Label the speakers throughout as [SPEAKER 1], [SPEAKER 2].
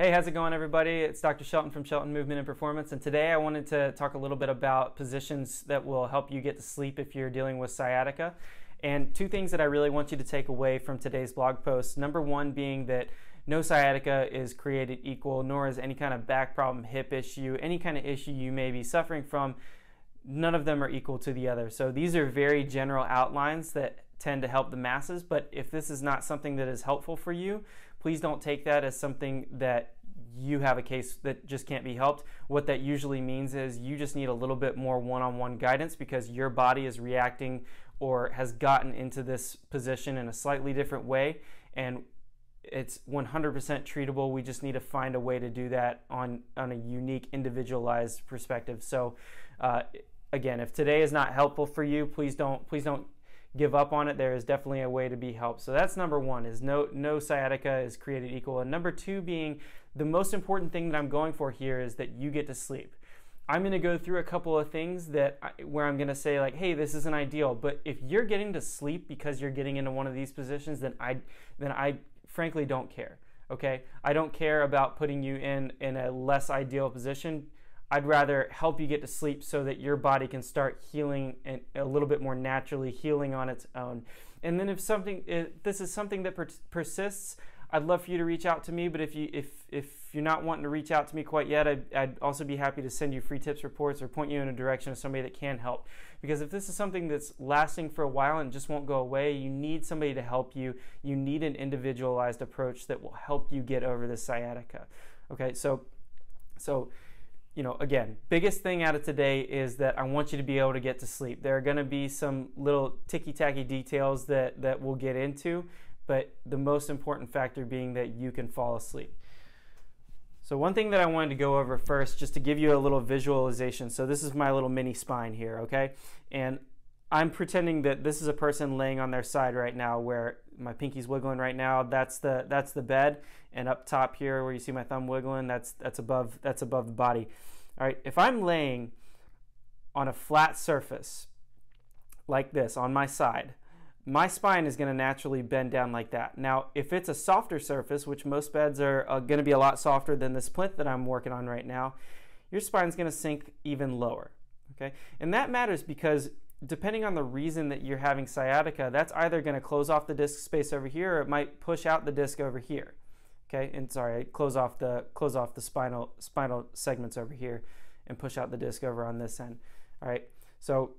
[SPEAKER 1] Hey, how's it going, everybody? It's Dr. Shelton from Shelton Movement and Performance, and today I wanted to talk a little bit about positions that will help you get to sleep if you're dealing with sciatica. And two things that I really want you to take away from today's blog post. Number one being that no sciatica is created equal, nor is any kind of back problem, hip issue, any kind of issue you may be suffering from. None of them are equal to the other. So these are very general outlines that tend to help the masses, but if this is not something that is helpful for you, please don't take that as something that you have a case that just can't be helped. What that usually means is you just need a little bit more one-on-one guidance because your body is reacting or has gotten into this position in a slightly different way, and it's 100% treatable. We just need to find a way to do that on a unique, individualized perspective. So again, if today is not helpful for you, please don't give up on it. There is definitely a way to be helped. So that's number one, is no sciatica is created equal. And number two being, the most important thing that I'm going for here is that you get to sleep. I'm going to go through a couple of things where I'm going to say like, hey, this isn't ideal, but if you're getting to sleep because you're getting into one of these positions, then I frankly don't care. Okay, I don't care about putting you in a less ideal position. I'd rather help you get to sleep so that your body can start healing and a little bit more naturally healing on its own. And then if this is something that persists, I'd love for you to reach out to me. But if you're not wanting to reach out to me quite yet, I'd also be happy to send you free tips reports or point you in a direction of somebody that can help. Because if this is something that's lasting for a while and just won't go away, you need somebody to help you. You need an individualized approach that will help you get over the sciatica. Okay, so you know, again, biggest thing out of today is that I want you to be able to get to sleep. There are going to be some little ticky-tacky details that we'll get into, but the most important factor being that you can fall asleep. So one thing that I wanted to go over first, just to give you a little visualization. So this is my little mini spine here, okay? And I'm pretending that this is a person laying on their side right now, where my pinky's wiggling right now. That's the bed, and up top here where you see my thumb wiggling, that's above the body. All right, if I'm laying on a flat surface like this on my side, my spine is going to naturally bend down like that. Now, if it's a softer surface, which most beds are going to be a lot softer than this plinth that I'm working on right now, your spine's going to sink even lower. Okay, and that matters because depending on the reason that you're having sciatica, that's either going to close off the disc space over here, or it might push out the disc over here. Okay, and sorry, close off the spinal segments over here and push out the disc over on this end. All right, so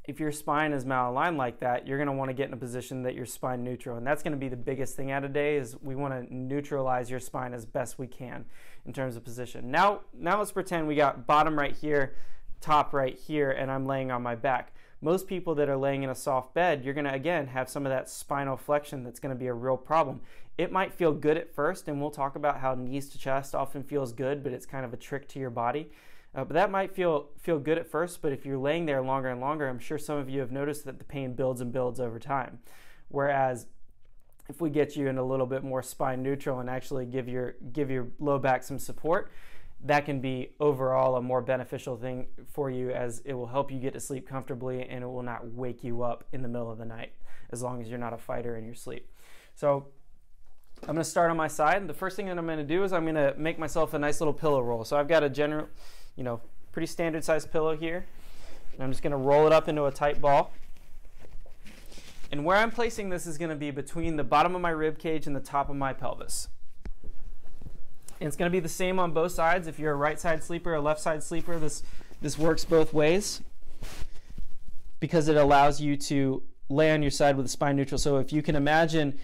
[SPEAKER 1] if your spine is malaligned like that, you're going to want to get in a position that you're spine neutral, and that's going to be the biggest thing out of today. Is we want to neutralize your spine as best we can in terms of position. Now let's pretend we got bottom right here, top right here, and I'm laying on my back. Most people that are laying in a soft bed, you're going to, again, have some of that spinal flexion that's going to be a real problem. It might feel good at first, and we'll talk about how knees to chest often feels good, but it's kind of a trick to your body. But that might feel good at first, but if you're laying there longer and longer, I'm sure some of you have noticed that the pain builds and builds over time. Whereas if we get you in a little bit more spine neutral and actually give your low back some support, that can be overall a more beneficial thing for you, as it will help you get to sleep comfortably and it will not wake you up in the middle of the night, as long as you're not a fighter in your sleep. So I'm going to start on my side. The first thing that I'm going to do is I'm going to make myself a nice little pillow roll. So I've got a general, pretty standard sized pillow here, and I'm just going to roll it up into a tight ball. And where I'm placing this is going to be between the bottom of my rib cage and the top of my pelvis. And it's going to be the same on both sides. If you're a right side sleeper, a left side sleeper, this works both ways because it allows you to lay on your side with the spine neutral. So if you can imagine,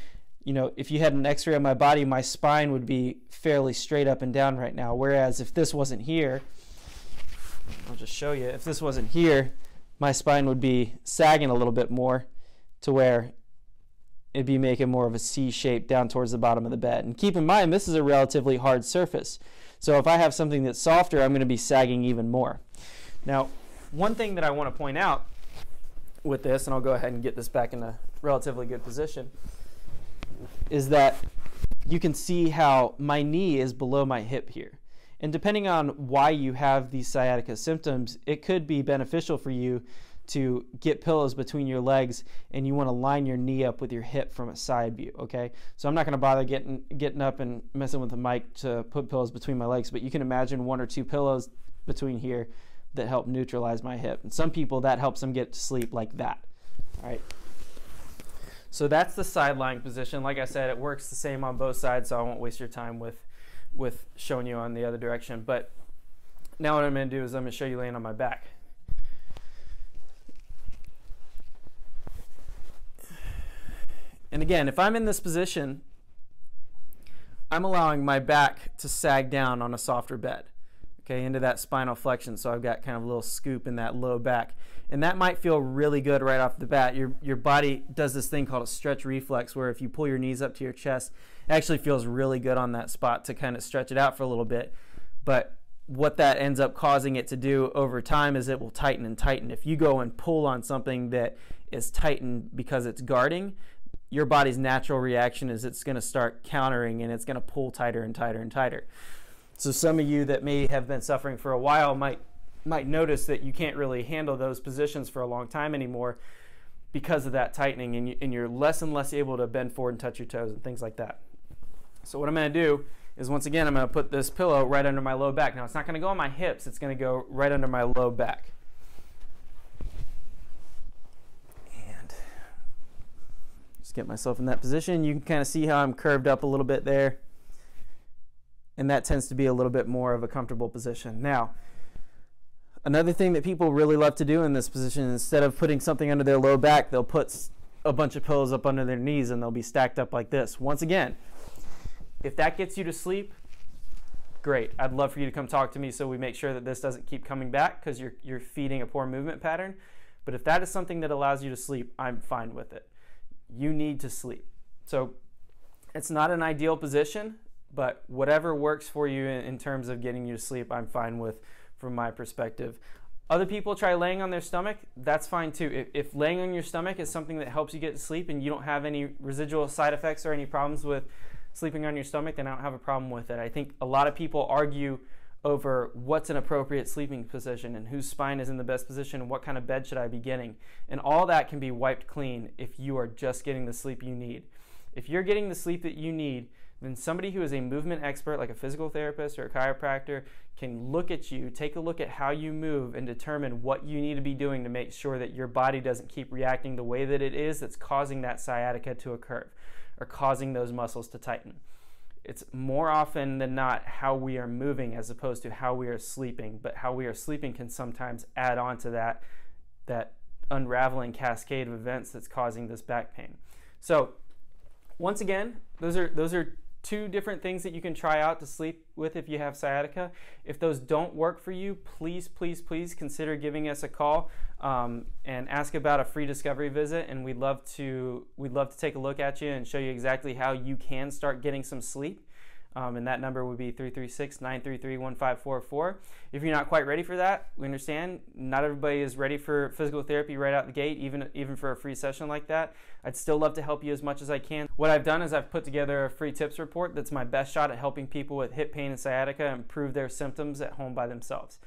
[SPEAKER 1] if you had an x-ray of my body, my spine would be fairly straight up and down right now. Whereas if this wasn't here, I'll just show you, if this wasn't here, my spine would be sagging a little bit more to where it'd be making more of a C shape down towards the bottom of the bed. And keep in mind, this is a relatively hard surface. So if I have something that's softer, I'm going to be sagging even more. Now, one thing that I want to point out with this, and I'll go ahead and get this back in a relatively good position, is that you can see how my knee is below my hip here. And depending on why you have these sciatica symptoms, it could be beneficial for you to get pillows between your legs, and you want to line your knee up with your hip from a side view, okay? So I'm not going to bother getting up and messing with the mic to put pillows between my legs, but you can imagine 1 or 2 pillows between here that help neutralize my hip. And some people, that helps them get to sleep like that, all right? So that's the side lying position. Like I said, it works the same on both sides, so I won't waste your time with showing you on the other direction. But now what I'm going to do is I'm going to show you laying on my back. And again, if I'm in this position, I'm allowing my back to sag down on a softer bed, okay, into that spinal flexion. So I've got kind of a little scoop in that low back. And that might feel really good right off the bat. Your body does this thing called a stretch reflex, where if you pull your knees up to your chest, it actually feels really good on that spot to kind of stretch it out for a little bit. But what that ends up causing it to do over time is it will tighten and tighten. If you go and pull on something that is tightened because it's guarding, your body's natural reaction is it's going to start countering, and it's going to pull tighter and tighter and tighter. So some of you that may have been suffering for a while might notice that you can't really handle those positions for a long time anymore because of that tightening, and you're less and less able to bend forward and touch your toes and things like that. So what I'm going to do is, once again, I'm going to put this pillow right under my low back. Now, it's not going to go on my hips. It's going to go right under my low back. Get myself in that position. You can kind of see how I'm curved up a little bit there, and that tends to be a little bit more of a comfortable position. Now, another thing that people really love to do in this position, instead of putting something under their low back, they'll put a bunch of pillows up under their knees, and they'll be stacked up like this. Once again, if that gets you to sleep, great. I'd love for you to come talk to me so we make sure that this doesn't keep coming back, because you're feeding a poor movement pattern. But if that is something that allows you to sleep, I'm fine with it. You need to sleep. So it's not an ideal position, but whatever works for you in terms of getting you to sleep, I'm fine with from my perspective. Other people try laying on their stomach. That's fine too. If laying on your stomach is something that helps you get to sleep and you don't have any residual side effects or any problems with sleeping on your stomach, then I don't have a problem with it. I think a lot of people argue over what's an appropriate sleeping position and whose spine is in the best position and what kind of bed should I be getting. And all that can be wiped clean if you are just getting the sleep you need. If you're getting the sleep that you need, then somebody who is a movement expert, like a physical therapist or a chiropractor, can look at you, take a look at how you move, and determine what you need to be doing to make sure that your body doesn't keep reacting the way that it is that's causing that sciatica to occur or causing those muscles to tighten. It's more often than not how we are moving as opposed to how we are sleeping, but how we are sleeping can sometimes add on to that unraveling cascade of events that's causing this back pain. So once again, those are 2 different things that you can try out to sleep with if you have sciatica. If those don't work for you, please consider giving us a call and ask about a free discovery visit, and we'd love to take a look at you and show you exactly how you can start getting some sleep. And that number would be 336-933-1544. If you're not quite ready for that, we understand. Not everybody is ready for physical therapy right out the gate, even for a free session like that. I'd still love to help you as much as I can. What I've done is I've put together a free tips report that's my best shot at helping people with hip pain and sciatica improve their symptoms at home by themselves.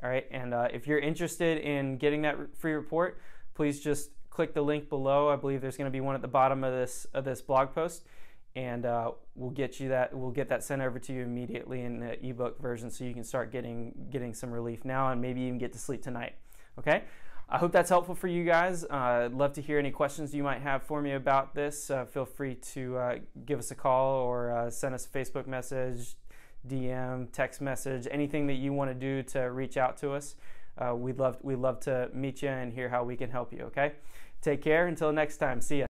[SPEAKER 1] All right, and if you're interested in getting that free report, please just click the link below. I believe there's going to be one at the bottom of this blog post. And we'll get that sent over to you immediately in the ebook version, so you can start getting some relief now and maybe even get to sleep tonight. Okay, I hope that's helpful for you guys. I'd love to hear any questions you might have for me about this. Feel free to give us a call or send us a Facebook message, DM, text message, anything that you want to do to reach out to us. We'd love to meet you and hear how we can help you. Okay, take care until next time. See ya.